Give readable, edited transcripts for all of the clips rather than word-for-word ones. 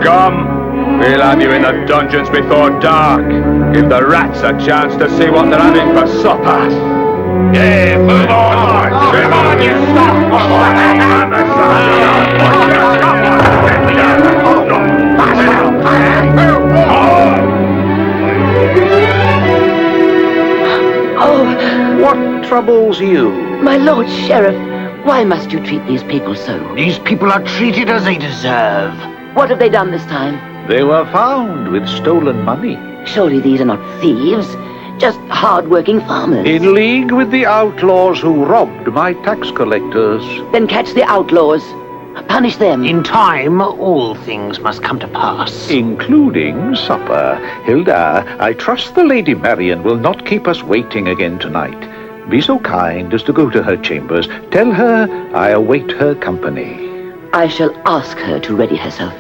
Scum! We'll have you in the dungeons before dark. Give the rats a chance to see what they're having for supper. Yeah, move on! Move on, you What troubles you? My Lord Sheriff, why must you treat these people so? These people are treated as they deserve. What have they done this time? They were found with stolen money. Surely these are not thieves, just hard-working farmers. In league with the outlaws who robbed my tax collectors. Then catch the outlaws. Punish them. In time, all things must come to pass. Including supper. Hilda, I trust the Lady Marian will not keep us waiting again tonight. Be so kind as to go to her chambers. Tell her I await her company. I shall ask her to ready herself.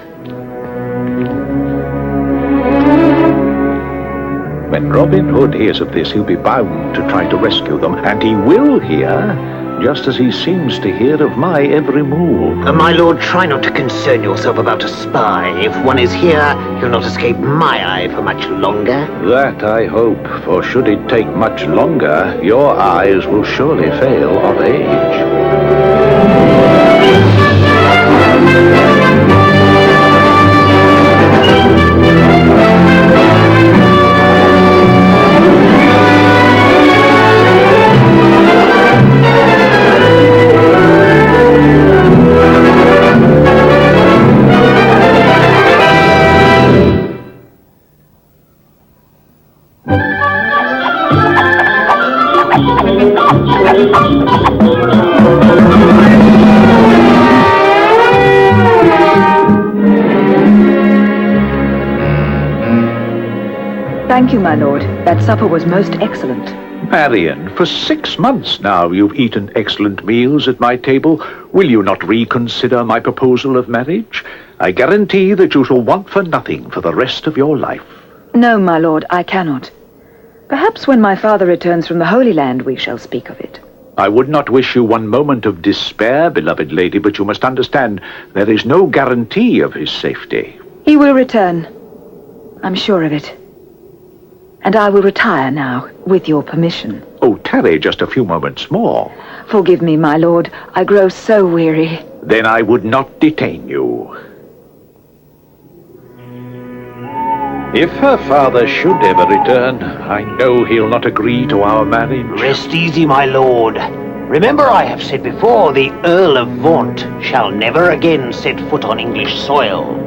When Robin Hood hears of this, he'll be bound to try to rescue them, and he will hear, just as he seems to hear of my every move. My lord, try not to concern yourself about a spy. If one is here, he'll not escape my eye for much longer. That I hope, for should it take much longer, your eyes will surely fail of age. Thank you, my lord. That supper was most excellent. Marian, for 6 months now you've eaten excellent meals at my table. Will you not reconsider my proposal of marriage? I guarantee that you shall want for nothing for the rest of your life. No, my lord, I cannot. Perhaps when my father returns from the Holy Land we shall speak of it. I would not wish you one moment of despair, beloved lady, but you must understand there is no guarantee of his safety. He will return. I'm sure of it. And I will retire now, with your permission. Oh, tarry just a few moments more. Forgive me, my lord. I grow so weary. Then I would not detain you. If her father should ever return, I know he'll not agree to our marriage. Rest easy, my lord. Remember I have said before, the Earl of Vaunt shall never again set foot on English soil.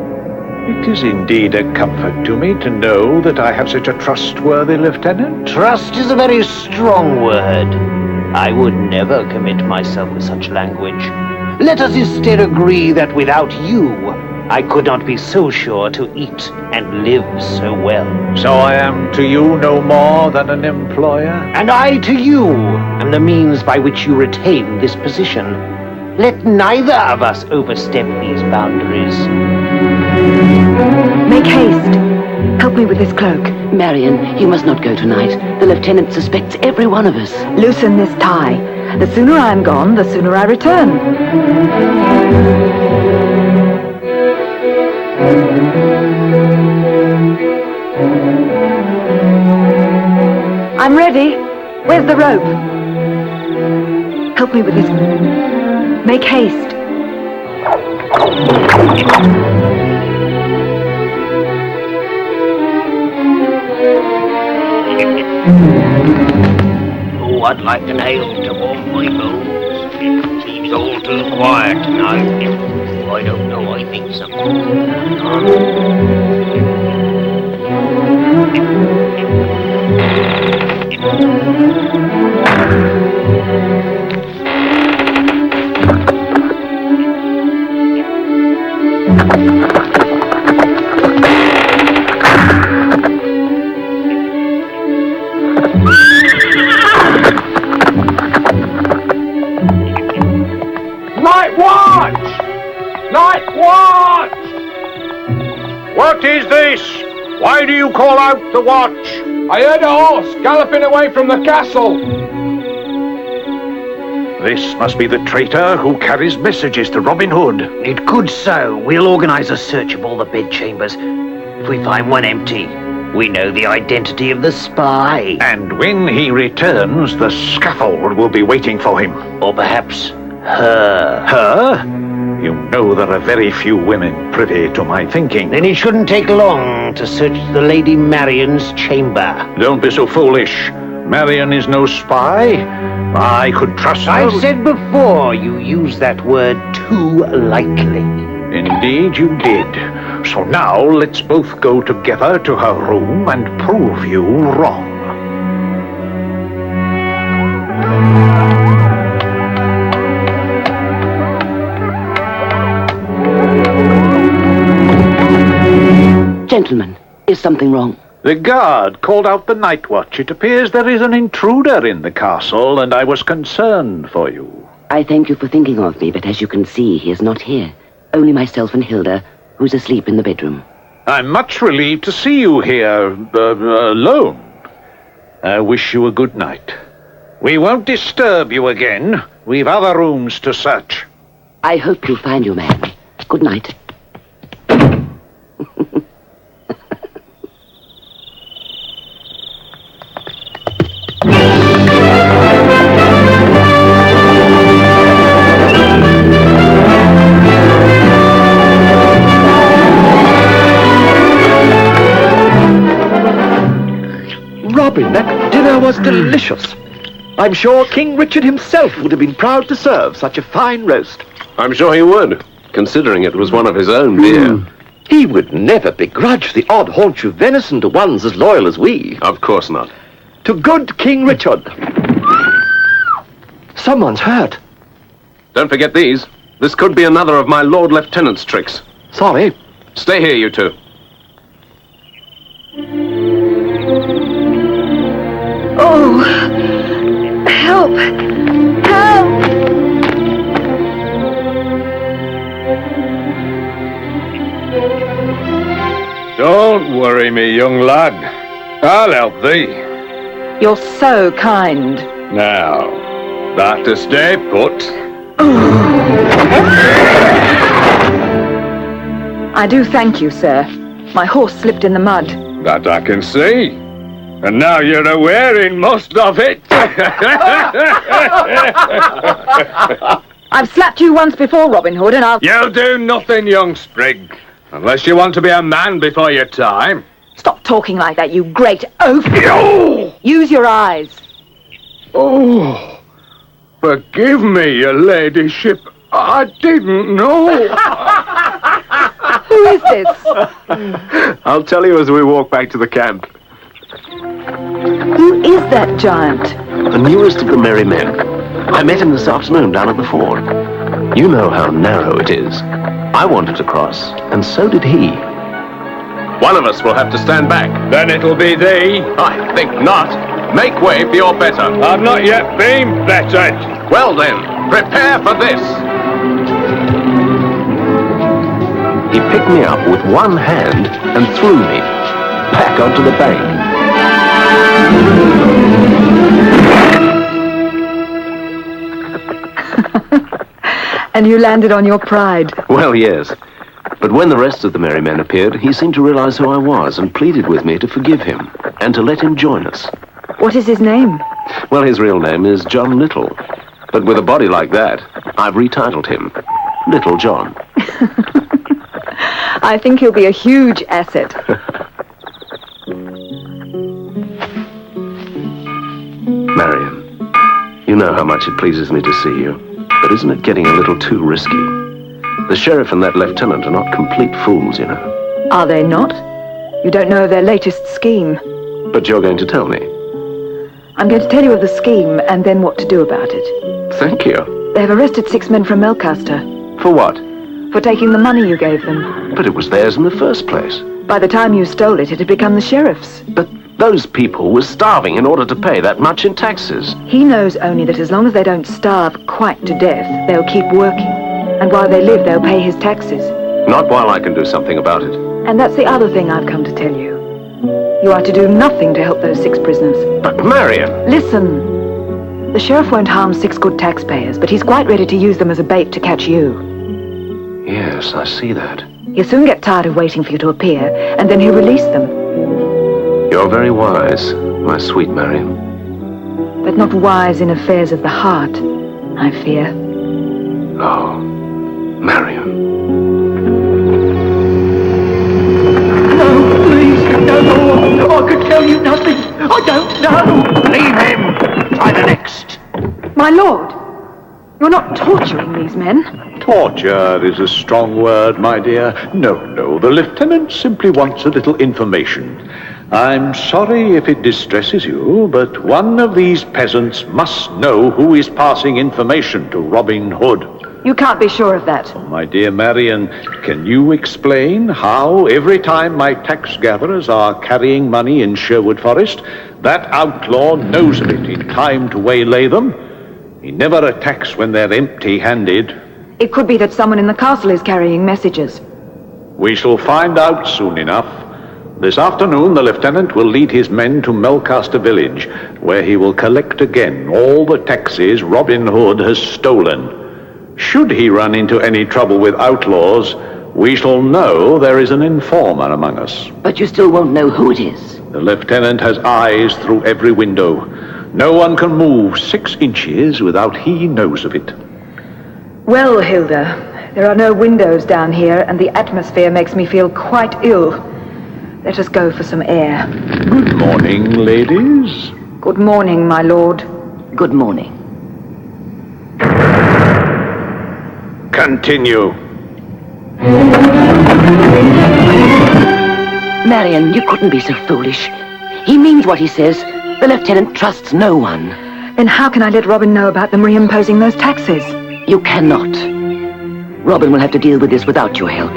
It is indeed a comfort to me to know that I have such a trustworthy lieutenant. Trust is a very strong word. I would never commit myself with such language. Let us instead agree that without you, I could not be so sure to eat and live so well. So I am to you no more than an employer? And I to you am the means by which you retain this position. Let neither of us overstep these boundaries. Make haste. Help me with this cloak. Marian, you must not go tonight. The lieutenant suspects every one of us. Loosen this tie. The sooner I am gone, the sooner I return. I'm ready. Where's the rope? Help me with this. Make haste. Oh, I'd like an ale to warm my bones. It seems all too quiet tonight. I don't know, I think something's going Night watch! Night watch! What is this? Why do you call out the watch? I heard a horse galloping away from the castle. This must be the traitor who carries messages to Robin Hood. It could so. We'll organize a search of all the bedchambers. If we find one empty, we know the identity of the spy. And when he returns, the scaffold will be waiting for him. Or perhaps her. Her? You know there are very few women privy to my thinking. Then it shouldn't take long to search the Lady Marion's chamber. Don't be so foolish. Marion is no spy. I could trust her. I've said before you use that word too lightly. Indeed you did. So now let's both go together to her room and prove you wrong. Gentlemen, is something wrong? The guard called out the night watch. It appears there is an intruder in the castle, and I was concerned for you. I thank you for thinking of me, but as you can see, he is not here. Only myself and Hilda, who's asleep in the bedroom. I'm much relieved to see you here, alone. I wish you a good night. We won't disturb you again. We've other rooms to search. I hope you'll find your man. Good night. Robin, that dinner was delicious. I'm sure King Richard himself would have been proud to serve such a fine roast. I'm sure he would, considering it was one of his own deer. He would never begrudge the odd haunch of venison to ones as loyal as we. Of course not. To good King Richard. Someone's hurt. Don't forget these. This could be another of my Lord Lieutenant's tricks. Sorry. Stay here, you two. Oh, help! Help! Don't worry me, young lad. I'll help thee. You're so kind. Now, that to stay put. I do thank you, sir. My horse slipped in the mud. That I can see. And now you're wearing most of it. I've slapped you once before, Robin Hood, and I'll... You'll do nothing, young sprig. Unless you want to be a man before your time. Stop talking like that, you great oaf! Use your eyes. Oh, forgive me, your ladyship. I didn't know. Who is this? I'll tell you as we walk back to the camp. Who is that giant? The newest of the merry men. I met him this afternoon down at the ford. You know how narrow it is. I wanted to cross, and so did he. One of us will have to stand back. Then it'll be thee. I think not. Make way for your better. I've not yet been bettered. Well then, prepare for this. He picked me up with one hand and threw me back onto the bank. And you landed on your pride. Well, yes. But when the rest of the merry men appeared, he seemed to realize who I was and pleaded with me to forgive him and to let him join us. What is his name? Well, his real name is John Little. But with a body like that, I've retitled him Little John. I think he'll be a huge asset. Marion, you know how much it pleases me to see you. But isn't it getting a little too risky? The sheriff and that lieutenant are not complete fools, you know. Are they not? You don't know of their latest scheme. But you're going to tell me. I'm going to tell you of the scheme and then what to do about it. Thank you. They have arrested 6 men from Melcaster For what? for taking the money you gave them. But it was theirs in the first place. By the time you stole it, it had become the sheriff's. But those people were starving in order to pay that much in taxes. He knows only that as long as they don't starve quite to death, they'll keep working. And while they live, they'll pay his taxes. Not while I can do something about it. And that's the other thing I've come to tell you. You are to do nothing to help those 6 prisoners. But Marion! Listen. The sheriff won't harm 6 good taxpayers, but he's quite ready to use them as a bait to catch you. Yes, I see that. He'll soon get tired of waiting for you to appear, and then he'll release them. You're very wise, my sweet Marion. But not wise in affairs of the heart, I fear. Oh, Marion. No, please, no. I could tell you nothing. I don't know. Leave him! Try the next. My lord, you're not torturing these men. Torture is a strong word, my dear. No, the lieutenant simply wants a little information. I'm sorry if it distresses you, but one of these peasants must know who is passing information to Robin Hood. You can't be sure of that. My dear Marion, can you explain how every time my tax gatherers are carrying money in Sherwood Forest, that outlaw knows of it in time to waylay them? He never attacks when they're empty-handed. It could be that someone in the castle is carrying messages. We shall find out soon enough. This afternoon, the lieutenant will lead his men to Melcaster village, where he will collect again all the taxes Robin Hood has stolen. Should he run into any trouble with outlaws, we shall know there is an informer among us. But you still won't know who it is. The lieutenant has eyes through every window. No one can move 6 inches without he knows of it. Well, Hilda, there are no windows down here, and the atmosphere makes me feel quite ill. Let us go for some air. Good morning, ladies. Good morning, my lord. Good morning. Continue. Marion, you couldn't be so foolish. He means what he says. The lieutenant trusts no one. Then how can I let Robin know about them reimposing those taxes? You cannot. Robin will have to deal with this without your help.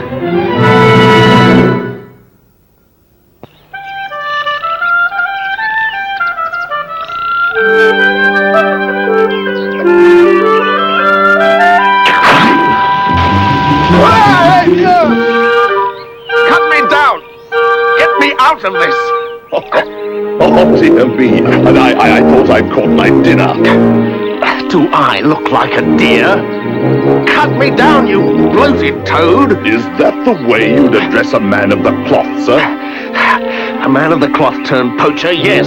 Cut me down! Get me out of this! Oh, dear me. And I thought I'd caught my dinner. Do I look like a deer? Cut me down, you bloated toad! Is that the way you'd address a man of the cloth, sir? A man of the cloth turned poacher, yes.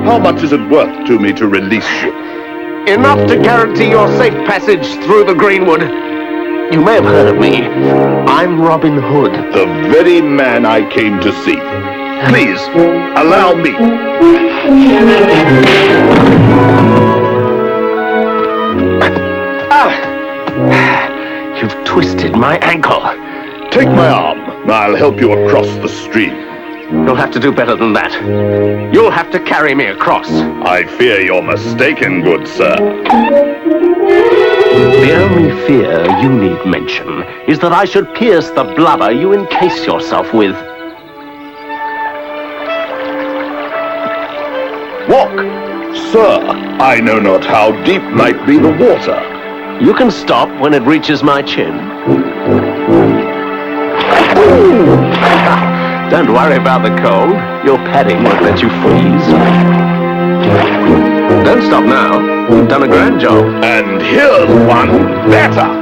How much is it worth to me to release you? Enough to guarantee your safe passage through the Greenwood. You may have heard of me. I'm Robin Hood. The very man I came to see. Please, allow me. You've twisted my ankle. Take my arm. I'll help you across the stream. You'll have to do better than that. You'll have to carry me across. I fear you're mistaken, good sir. The only fear you need mention is that I should pierce the blubber you encase yourself with. Walk. Sir, I know not how deep might be the water. You can stop when it reaches my chin. Don't worry about the cold. Your padding won't let you freeze. Don't stop now. You've done a grand job. And here's one better.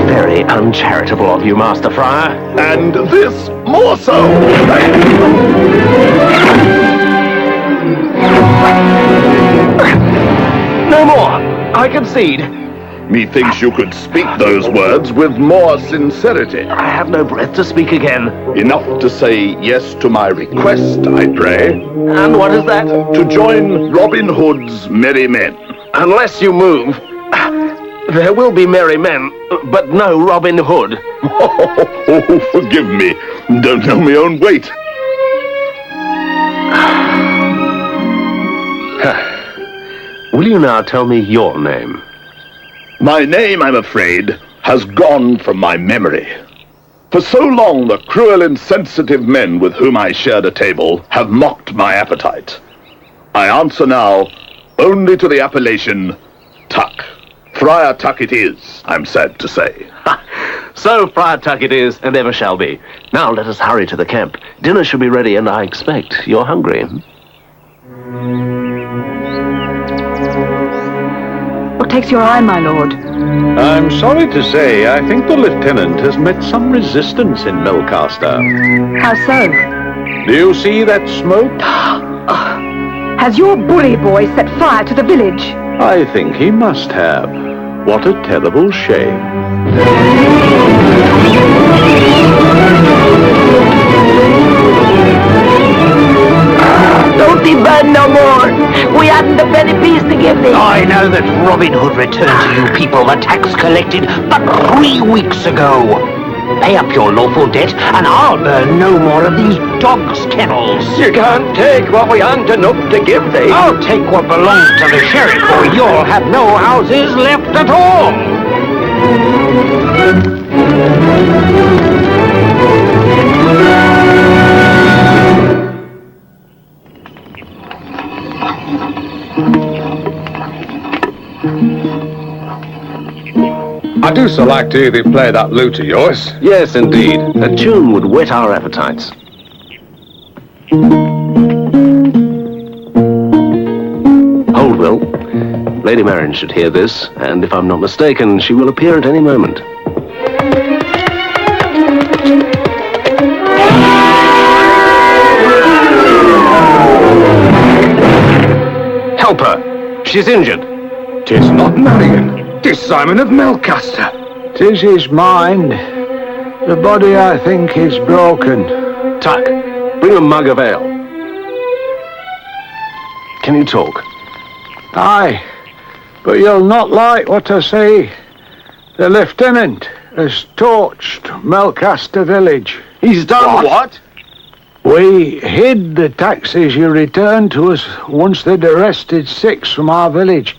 Very uncharitable of you, Master Friar. And this more so. No more. I concede. Methinks you could speak those words with more sincerity. I have no breath to speak again. Enough to say yes to my request, I pray. And what is that? To join Robin Hood's merry men. Unless you move, there will be merry men, but no Robin Hood. Oh, forgive me. Don't know my own weight. Will you now tell me your name? My name, I'm afraid, has gone from my memory. For so long, the cruel, insensitive men with whom I shared a table have mocked my appetite. I answer now only to the appellation Tuck. Friar Tuck it is, I'm sad to say. So, Friar Tuck it is, and ever shall be. Now let us hurry to the camp. Dinner should be ready, and I expect you're hungry. What takes your eye, my lord? I'm sorry to say, I think the lieutenant has met some resistance in Melcaster. How so? Do you see that smoke? Has your bully boy set fire to the village? I think he must have. What a terrible shame. Don't be burned no more. We hadn't a penny piece to give thee. I know that Robin Hood returned to you people the tax collected but 3 weeks ago. Pay up your lawful debt, and I'll burn no more of these dogs' kennels. You can't take what we aren't enough to give thee. I'll take what belongs to the sheriff, or you'll have no houses left at all. I do so like to hear thee play that lute of yours. Yes, indeed. A tune would whet our appetites. Hold, Will. Lady Marion should hear this, and if I'm not mistaken, she will appear at any moment. Help her! She's injured. 'Tis not Marion. 'Tis Simon of Melcaster. 'Tis his mind. The body, I think, is broken. Tuck, bring a mug of ale. Can you talk? Aye, but you'll not like what I say. The lieutenant has torched Melcaster village. He's done what? We hid the taxes you returned to us once they'd arrested 6 from our village.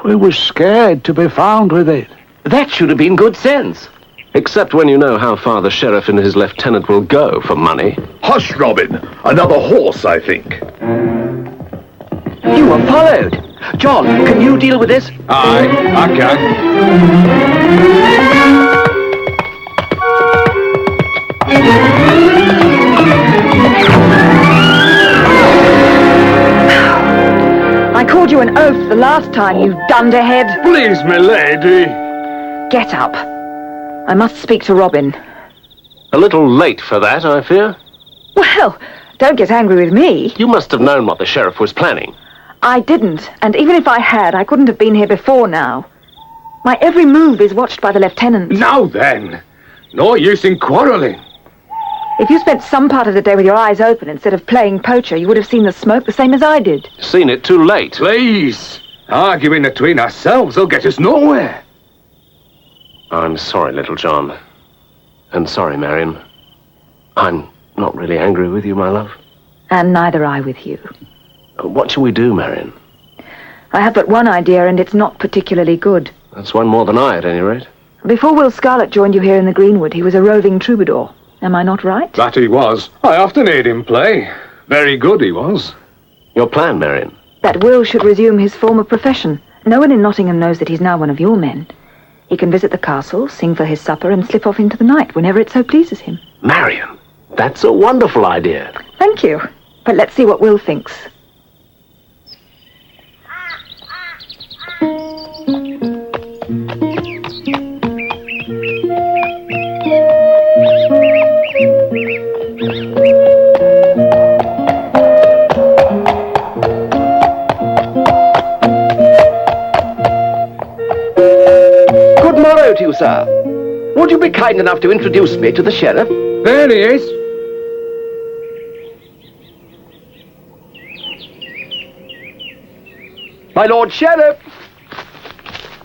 We were scared to be found with it. That should have been good sense. Except when you know how far the sheriff and his lieutenant will go for money. Hush, Robin. Another horse, I think. You were followed. John, can you deal with this? Aye, I can. I called you an oath the last time, you dunderhead. Please, my lady. Get up. I must speak to Robin. A little late for that, I fear. Well, don't get angry with me. You must have known what the sheriff was planning. I didn't, and even if I had, I couldn't have been here before now. My every move is watched by the lieutenant. Now then, no use in quarrelling. If you spent some part of the day with your eyes open instead of playing poacher, you would have seen the smoke the same as I did. Seen it too late. Please, arguing between ourselves will get us nowhere. I'm sorry, Little John. And sorry, Marion. I'm not really angry with you, my love. And neither I with you. What shall we do, Marion? I have but one idea, and it's not particularly good. That's one more than I, at any rate. Before Will Scarlet joined you here in the Greenwood, he was a roving troubadour. Am I not right? That he was. I often heard him play. Very good he was. Your plan, Marion? That Will should resume his former profession. No one in Nottingham knows that he's now one of your men. He can visit the castle, sing for his supper, and slip off into the night whenever it so pleases him. Marion, that's a wonderful idea. Thank you. But let's see what Will thinks. Good morrow to you, sir. Would you be kind enough to introduce me to the sheriff? There he is. My lord sheriff!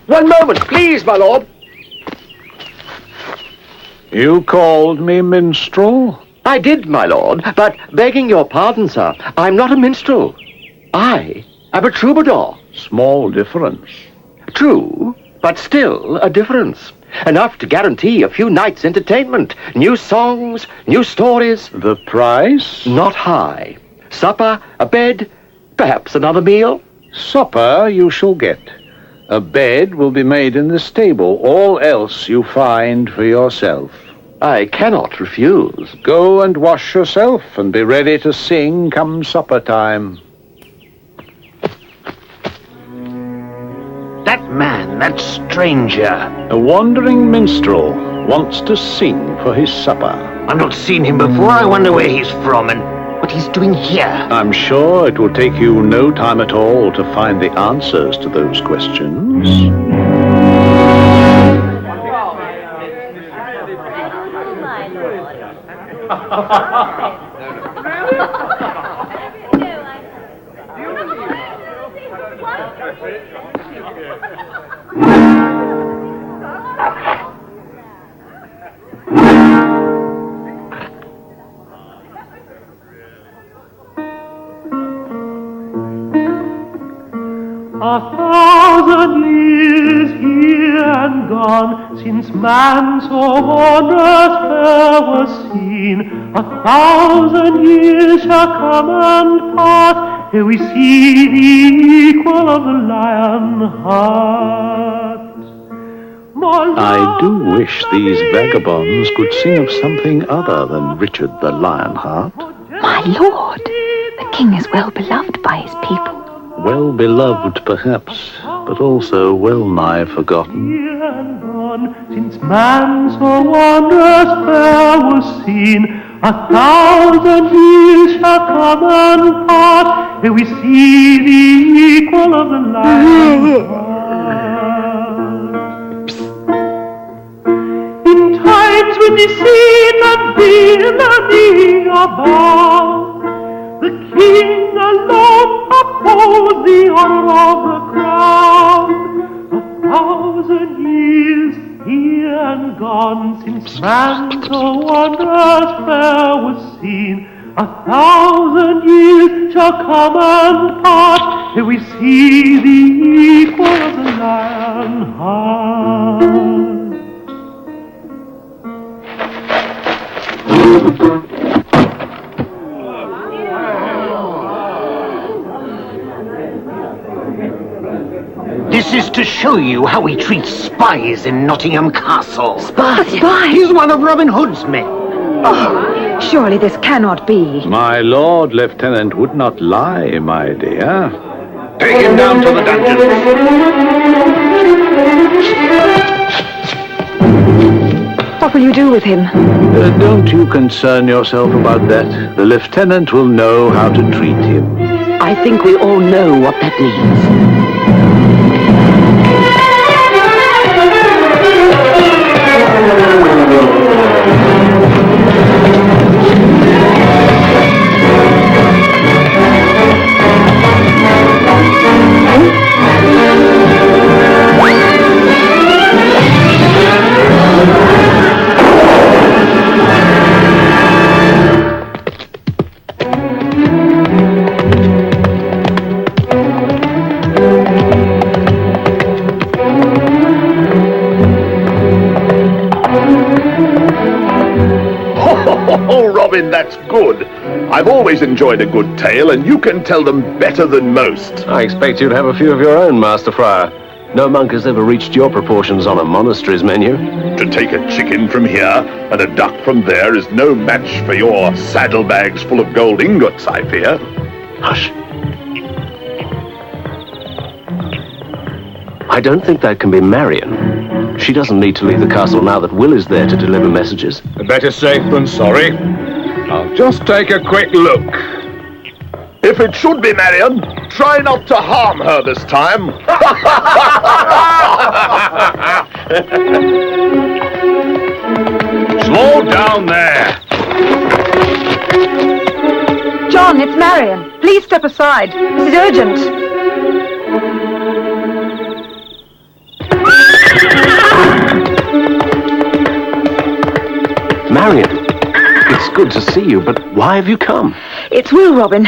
One moment, please, my lord. You called me minstrel? I did, my lord, but begging your pardon, sir, I'm not a minstrel. I am a troubadour. Small difference. True, but still a difference. Enough to guarantee a few nights' entertainment. New songs, new stories. The price? Not high. Supper, a bed, perhaps another meal? Supper you shall get. A bed will be made in the stable. All else you find for yourself. I cannot refuse. Go and wash yourself and be ready to sing come supper time. That man, that stranger. A wandering minstrel wants to sing for his supper. I've not seen him before. I wonder where he's from and what he's doing here. I'm sure it will take you no time at all to find the answers to those questions. A thousand years here and gone since man so wondrous fair was seen. 1,000 years shall come and pass ere we see the equal of the lion heart. I do wish these vagabonds could sing of something other than Richard the Lionheart. My lord, the king is well beloved by his people. Well beloved, perhaps, but also well nigh forgotten. Here and gone since man so wondrous fair was seen. 1,000 years shall come and pass ere we see the equal of the lion heart. In times when deceit and villainy abound, the king alone upholds the honor of the crown. 1,000 years here and gone since man so wondrous fair was seen. 1,000 years shall come and pass ere we see the equal of the lion heart. This is to show you how we treat spies in Nottingham Castle. A spy? He's one of Robin Hood's men. Oh, surely this cannot be. My Lord Lieutenant would not lie, my dear. Take him down to the dungeon. What will you do with him? Don't you concern yourself about that. The lieutenant will know how to treat him. I think we all know what that means. Oh, Robin, that's good. I've always enjoyed a good tale, and you can tell them better than most. I expect you to have a few of your own, Master Friar. No monk has ever reached your proportions on a monastery's menu. To take a chicken from here and a duck from there is no match for your saddlebags full of gold ingots, I fear. Hush. I don't think that can be Marion. She doesn't need to leave the castle now that Will is there to deliver messages. Better safe than sorry. I'll just take a quick look. If it should be Marion, try not to harm her this time. Slow down there. John, it's Marion. Please step aside. This is urgent. Marion, it's good to see you, but why have you come? It's Will, Robin.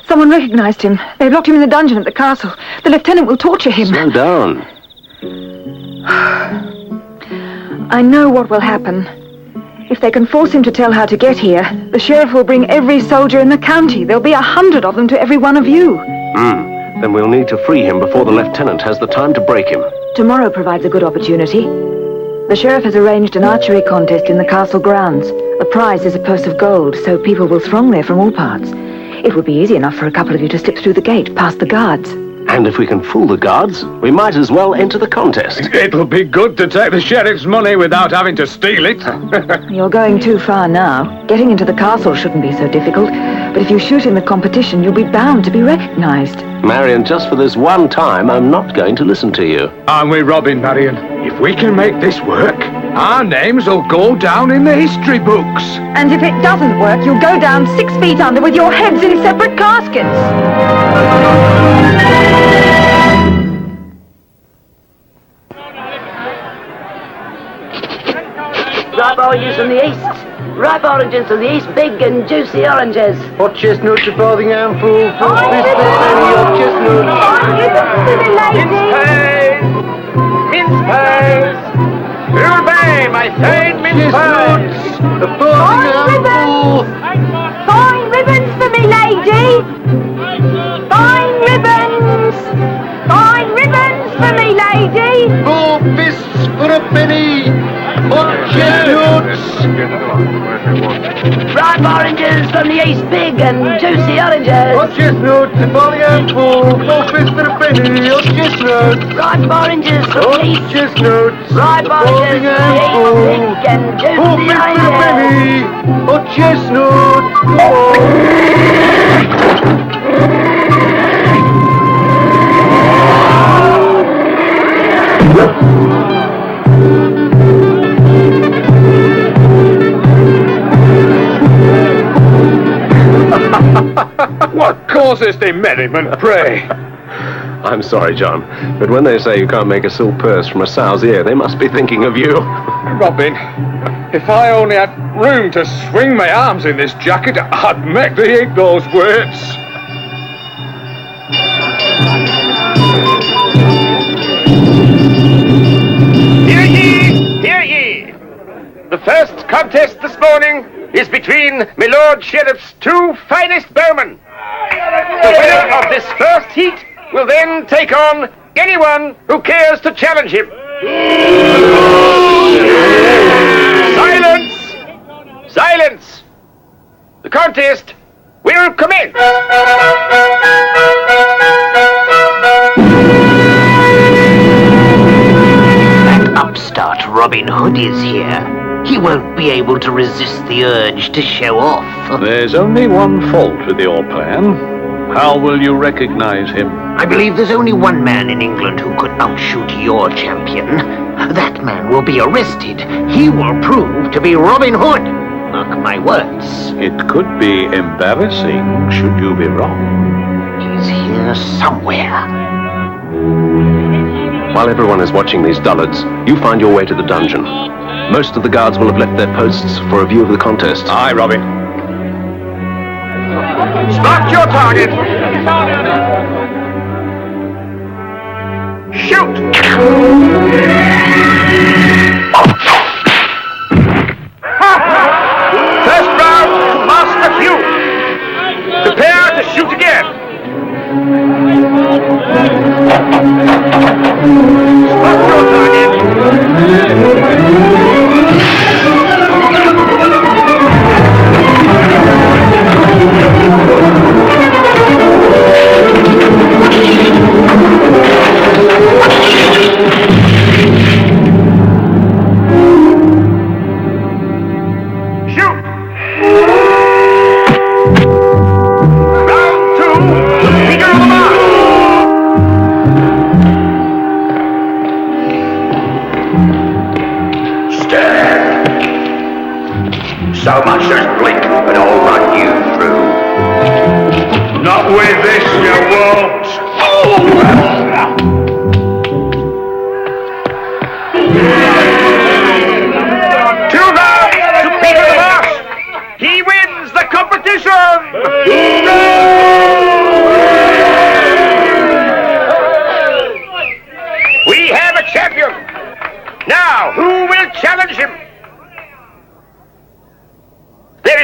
Someone recognized him. They've locked him in the dungeon at the castle. The lieutenant will torture him. Slow down. I know what will happen. If they can force him to tell how to get here, the sheriff will bring every soldier in the county. There'll be 100 of them to every one of you. Then we'll need to free him before the lieutenant has the time to break him. Tomorrow provides a good opportunity. The sheriff has arranged an archery contest in the castle grounds. The prize is a purse of gold, so people will throng there from all parts. It would be easy enough for a couple of you to slip through the gate, past the guards. And if we can fool the guards, we might as well enter the contest. It'll be good to take the sheriff's money without having to steal it. You're going too far now. Getting into the castle shouldn't be so difficult, but if you shoot in the competition, you'll be bound to be recognized. Marion, just for this one time, I'm not going to listen to you. Aren't we, Robin, Marion? If we can make this work, our names will go down in the history books. And if it doesn't work, you'll go down 6 feet under with your heads in separate caskets. Ripe oranges from the east. Ripe oranges from the east. Big and juicy oranges. Hot chestnuts are farthing handful. For this penny, hot chestnuts. Mince pies! You'll buy my fine mince pies! A farthing handful. Fine ribbons for me, lady. Fine ribbons. Fine ribbons for me, lady. 4 fists for a penny. Hot chestnuts. Ripe oranges from the east. Big and juicy oranges. Hot chestnuts are farthing handful. 4 fists for a penny. Hot chestnuts. Ripe oranges from Hot the east. chestnuts. Ripe oranges from the east. Big and 4 juicy fists for a oranges. penny. Hot chestnuts. What causes the merriment, pray? I'm sorry, John, but when they say you can't make a silk purse from a sow's ear, they must be thinking of you. Robin, if I only had room to swing my arms in this jacket, I'd make thee eat those words. Hear ye! Hear ye! The first contest this morning is between my Lord Sheriff's 2 finest bowmen. The winner of this first heat will then take on anyone who cares to challenge him. Silence! Silence! The contest will commence! That upstart Robin Hood is here. He won't be able to resist the urge to show off. There's only one fault with your plan. How will you recognize him? I believe there's only one man in England who could outshoot your champion. That man will be arrested. He will prove to be Robin Hood. Mark my words. It could be embarrassing should you be wrong. He's here somewhere. While everyone is watching these dullards, you find your way to the dungeon. Most of the guards will have left their posts for a view of the contest. Aye, Robin. Spot your target! Shoot! First round to Master Hugh. Prepare to shoot again. Spot your target. So much as blink, and I'll run you through. Not with this, you won't. Two rounds to Peter the Marsh. He wins the competition. We have a champion. Now, who will challenge him?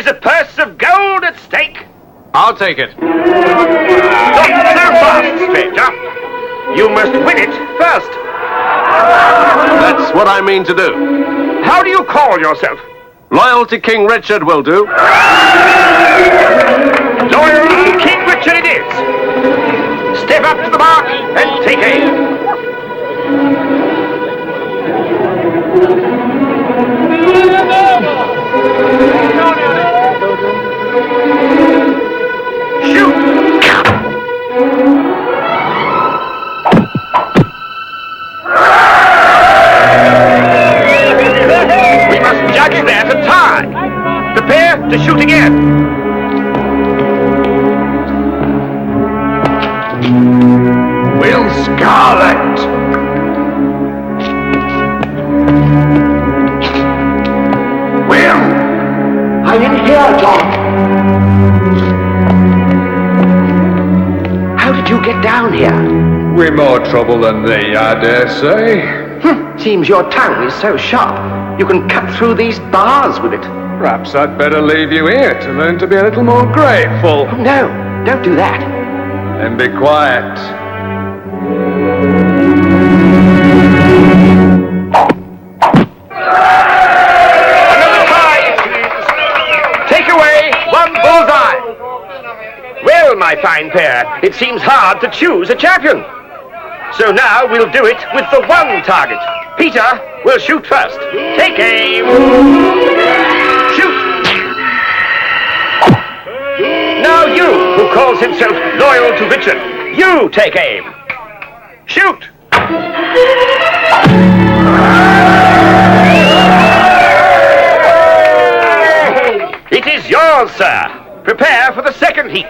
a purse of gold at stake. I'll take it. Not so fast, stranger. You must win it first. That's what I mean to do. How do you call yourself? Loyal to King Richard will do. Loyal to King Richard it is. Step up to the mark and take aim. Shoot! We must judge there to tie. Prepare to shoot again. Will Scarlet! Will! I'm in here, John. How did you get down here? We're more trouble than thee, I dare say. Seems your tongue is so sharp, you can cut through these bars with it. Perhaps I'd better leave you here to learn to be a little more grateful. Oh, no, don't do that. Then be quiet. Another try. Take away one bullseye. Well, my fine pair, it seems hard to choose a champion. So now we'll do it with the one target. Peter will shoot first. Take aim. Shoot. Now you, who calls himself loyal to Richard, you take aim. Shoot. It is yours, sir. Prepare for the second heat.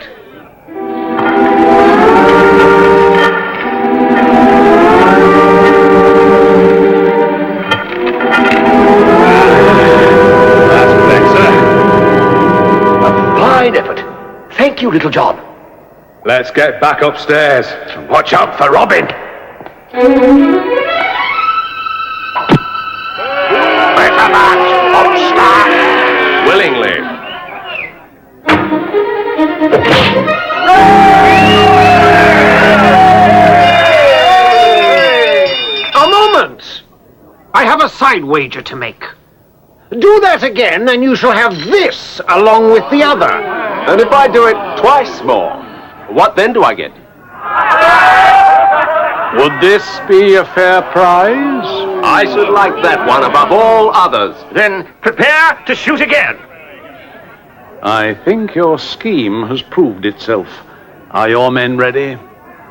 Fine effort. Thank you, Little John. Let's get back upstairs. Watch out for Robin. Willingly. A moment! I have a side wager to make. Do that again, and you shall have this along with the other. And if I do it twice more, what then do I get? Would this be a fair prize? I should like that one above all others. Then prepare to shoot again. I think your scheme has proved itself. Are your men ready?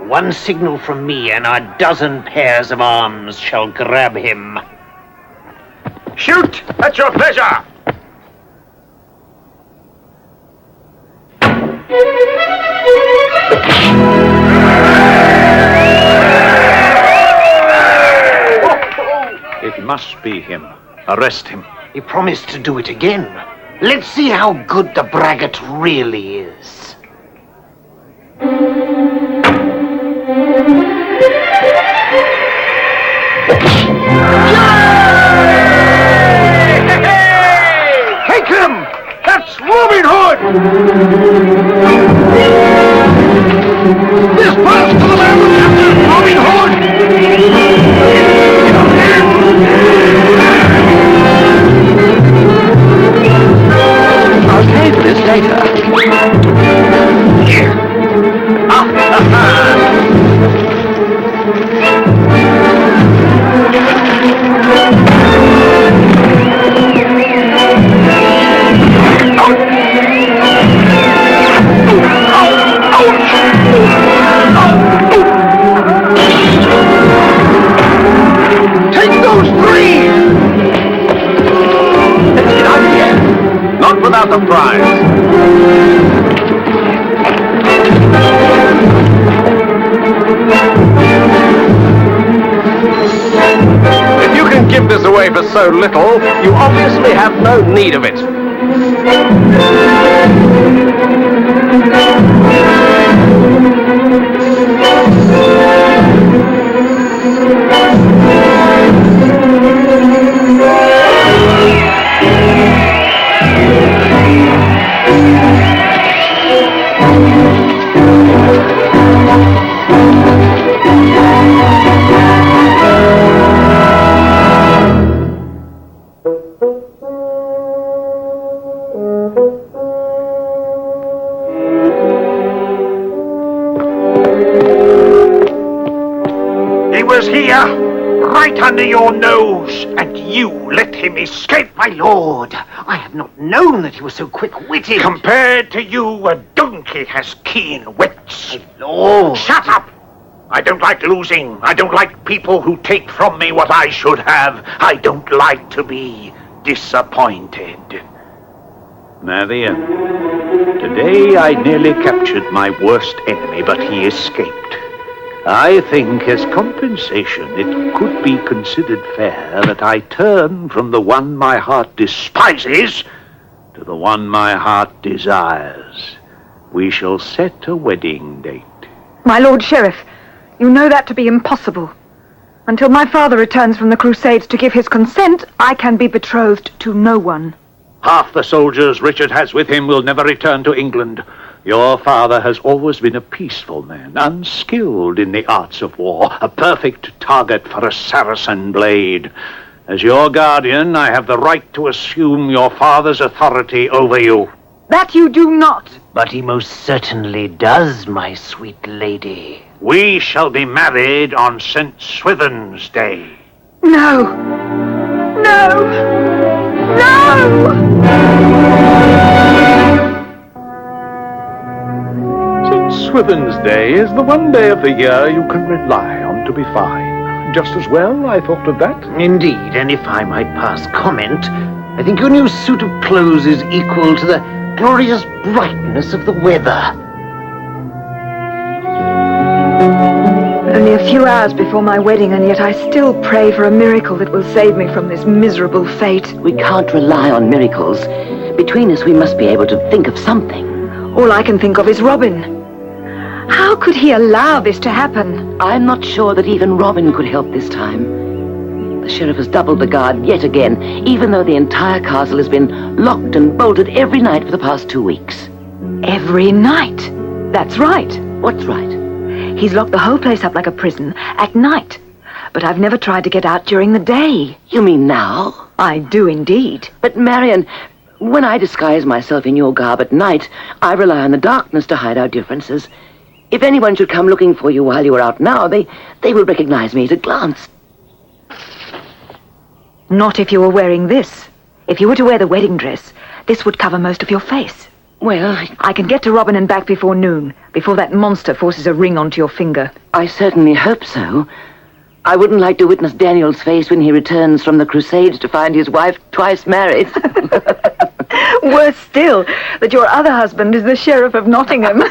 One signal from me, and a dozen pairs of arms shall grab him. Shoot at your pleasure. It must be him. Arrest him. He promised to do it again. Let's see how good the braggart really is. Take him! That's Robin Hood! This pass to the man with Captain Robin Hood! I'll pay for this later. Take those three! Let's get out of here. Not without the prize. If you can give this away for so little, you obviously have no need of it. He was here, right under your nose, and you let him escape. My lord, I have not known that he was so quick-witted. Compared to you, a donkey has keen wits. My lord. Shut up! I don't like losing. I don't like people who take from me what I should have. I don't like to be disappointed. Marion, today I nearly captured my worst enemy, but he escaped. I think as compensation it could be considered fair that I turn from the one my heart despises to the one my heart desires. We shall set a wedding date. My Lord Sheriff, you know that to be impossible. Until my father returns from the Crusades to give his consent, I can be betrothed to no one. Half the soldiers Richard has with him will never return to England. Your father has always been a peaceful man, unskilled in the arts of war, a perfect target for a Saracen blade. As your guardian, I have the right to assume your father's authority over you. That you do not. But he most certainly does, my sweet lady. We shall be married on St. Swithin's Day. No. No. No! St. Swithin's Day is the one day of the year you can rely on to be fine. Just as well, I thought of that. Indeed, and if I might pass comment, I think your new suit of clothes is equal to the glorious brightness of the weather. Only a few hours before my wedding, and yet I still pray for a miracle that will save me from this miserable fate. We can't rely on miracles. Between us, we must be able to think of something. All I can think of is Robin. How could he allow this to happen? I'm not sure that even Robin could help this time. The sheriff has doubled the guard yet again, even though the entire castle has been locked and bolted every night for the past 2 weeks. Every night? That's right. What's right? He's locked the whole place up like a prison at night. But I've never tried to get out during the day. You mean now? I do indeed. But Marion, when I disguise myself in your garb at night, I rely on the darkness to hide our differences. If anyone should come looking for you while you are out now, they will recognize me at a glance. Not if you were wearing this. If you were to wear the wedding dress, this would cover most of your face. Well, I can get to Robin and back before noon, before that monster forces a ring onto your finger. I certainly hope so. I wouldn't like to witness Daniel's face when he returns from the Crusades to find his wife twice married. Worse still, that your other husband is the Sheriff of Nottingham.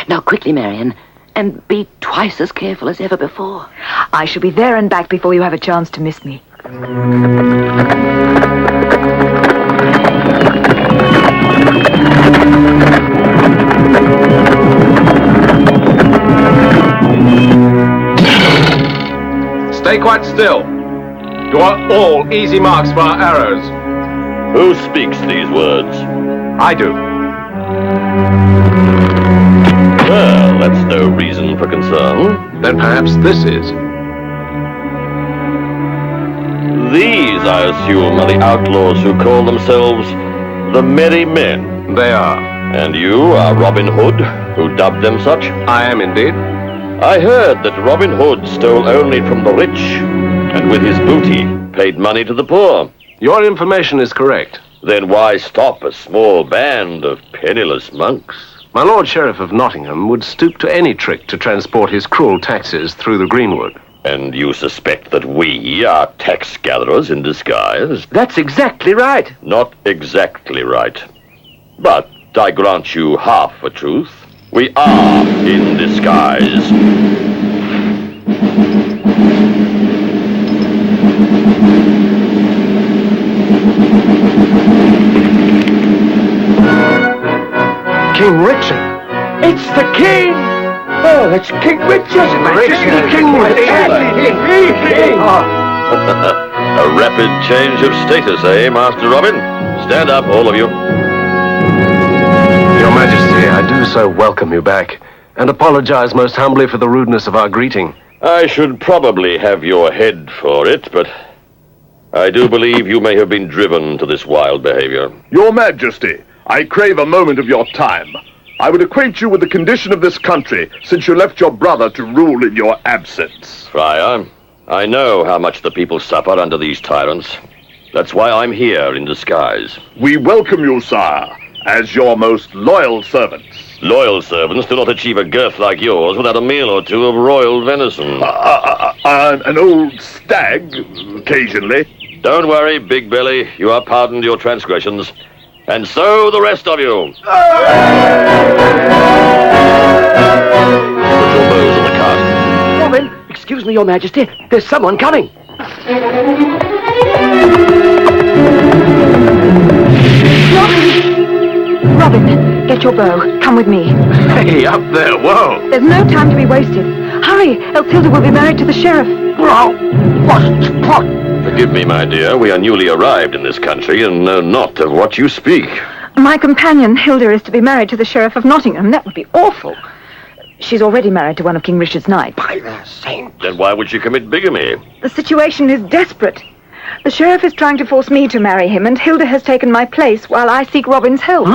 Now quickly, Marion, and be twice as careful as ever before. I shall be there and back before you have a chance to miss me. Stay quite still. You are all easy marks for our arrows. Who speaks these words? I do. Well, that's no reason for concern. Then perhaps this is. These, I assume, are the outlaws who call themselves the Merry Men. They are. And you are Robin Hood, who dubbed them such? I am indeed. I heard that Robin Hood stole only from the rich, and with his booty paid money to the poor. Your information is correct. Then why stop a small band of penniless monks? My Lord Sheriff of Nottingham would stoop to any trick to transport his cruel taxes through the Greenwood. And you suspect that we are tax gatherers in disguise? That's exactly right. Not exactly right. But I grant you half a truth. We are in disguise. King Richard. It's the king! Oh, it's King Richard! King Richard! A rapid change of status, eh, Master Robin? Stand up, all of you. Your Majesty, I do so welcome you back, and apologize most humbly for the rudeness of our greeting. I should probably have your head for it, but I do believe you may have been driven to this wild behavior. Your Majesty, I crave a moment of your time. I would acquaint you with the condition of this country since you left your brother to rule in your absence. Friar, I know how much the people suffer under these tyrants. That's why I'm here in disguise. We welcome you, sire, as your most loyal servants. Loyal servants do not achieve a girth like yours without a meal or two of royal venison. An old stag, occasionally. Don't worry, Big Belly. You are pardoned your transgressions. And so the rest of you. Put your bows on the cart. Robin, excuse me, Your Majesty. There's someone coming. Robin, get your bow. Come with me. Hey, up there, whoa! There's no time to be wasted. Hurry, else Hilda will be married to the sheriff. What? Forgive me, my dear. We are newly arrived in this country and know not of what you speak. My companion, Hilda, is to be married to the Sheriff of Nottingham. That would be awful. She's already married to one of King Richard's knights. By the saint. Then why would she commit bigamy? The situation is desperate. The sheriff is trying to force me to marry him, and Hilda has taken my place while I seek Robin's help.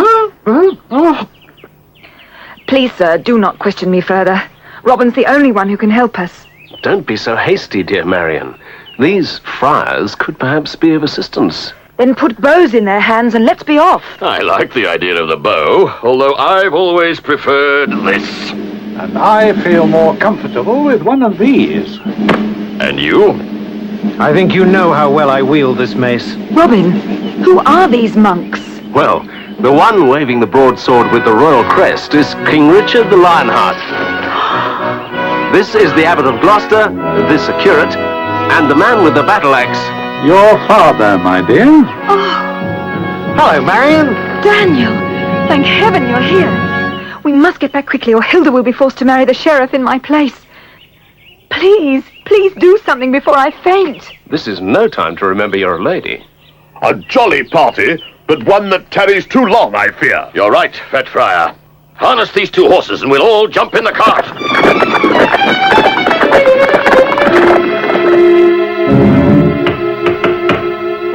Please, sir, do not question me further. Robin's the only one who can help us. Don't be so hasty, dear Marion. These friars could perhaps be of assistance. Then put bows in their hands and let's be off. I like the idea of the bow, although I've always preferred this. And I feel more comfortable with one of these. And you? I think you know how well I wield this mace. Robin, who are these monks? Well, the one waving the broadsword with the royal crest is King Richard the Lionheart. This is the Abbot of Gloucester, this a curate, and the man with the battle axe. Your father, my dear. Hello, Marion. Daniel, thank heaven you're here. We must get back quickly or Hilda will be forced to marry the sheriff in my place. Please, please do something before I faint. This is no time to remember you're a lady. A jolly party, but one that tarries too long, I fear. You're right, Fat Friar. Harness these two horses and we'll all jump in the cart.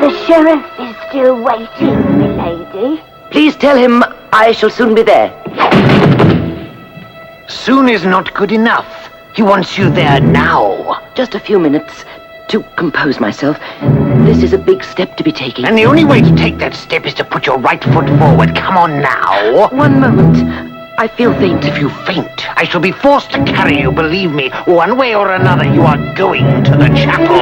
The sheriff is still waiting, milady. Please tell him I shall soon be there. Soon is not good enough. He wants you there now. Just a few minutes to compose myself. This is a big step to be taking. And the only way to take that step is to put your right foot forward. Come on now. One moment. I feel faint. If you faint, I shall be forced to carry you, believe me. One way or another, you are going to the chapel.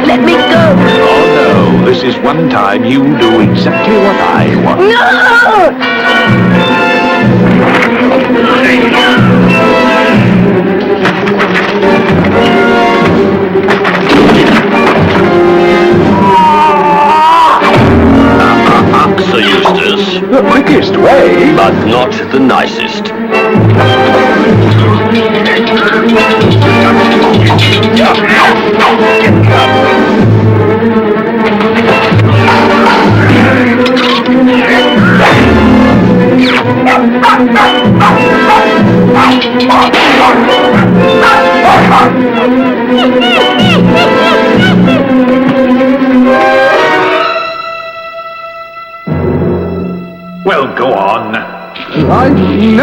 Let me go! Oh no, this is one time you do exactly what I want. No! Sir Eustace. The quickest way. But not the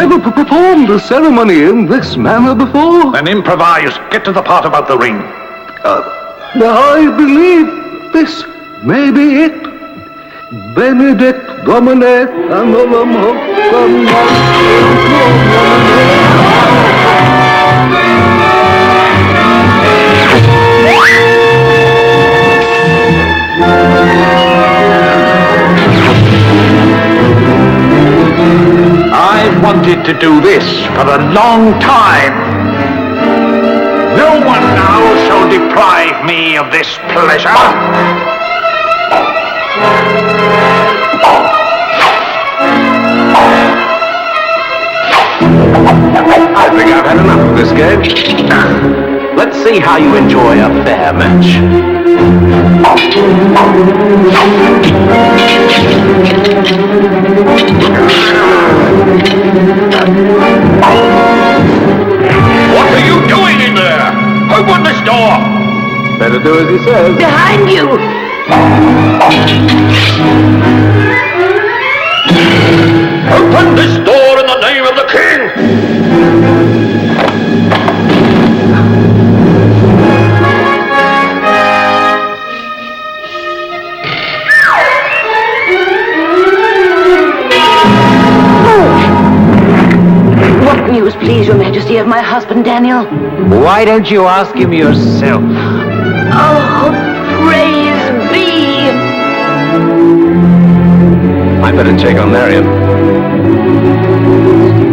never performed a ceremony in this manner before. Then improvise. Get to the part about the ring. I believe this may be it. Benedict Domine Anulum Hoc I've wanted to do this for a long time. No one now shall deprive me of this pleasure. I think I've had enough of this game. Let's see how you enjoy a fair match. What are you doing in there? Open this door! Better do as he says. Behind you! Open this door in the name of the king! What news, please, Your Majesty, of my husband, Daniel? Why don't you ask him yourself? Oh, praise be! I better check on Marion.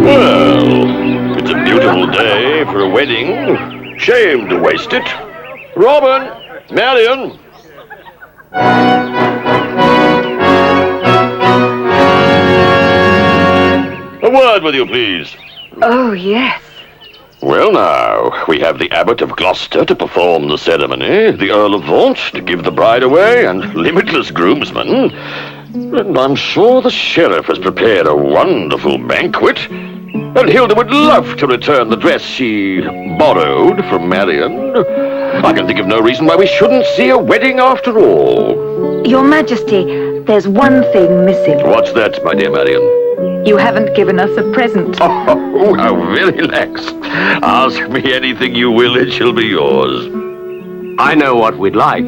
Well, it's a beautiful day for a wedding. Shame to waste it. Robin, Marion. A word with you, please. Oh, yes. Well now, we have the Abbot of Gloucester to perform the ceremony, the Earl of Vaunt to give the bride away, and limitless groomsmen. And I'm sure the Sheriff has prepared a wonderful banquet. And Hilda would love to return the dress she borrowed from Marion. I can think of no reason why we shouldn't see a wedding after all. Your Majesty, there's one thing missing. What's that, my dear Marion? You haven't given us a present. Oh, how very lax. Ask me anything you will, it shall be yours. I know what we'd like.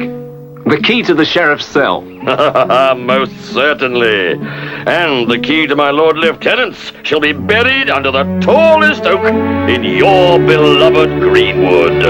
The key to the sheriff's cell. Most certainly. And the key to my Lord Lieutenant's shall be buried under the tallest oak in your beloved Greenwood.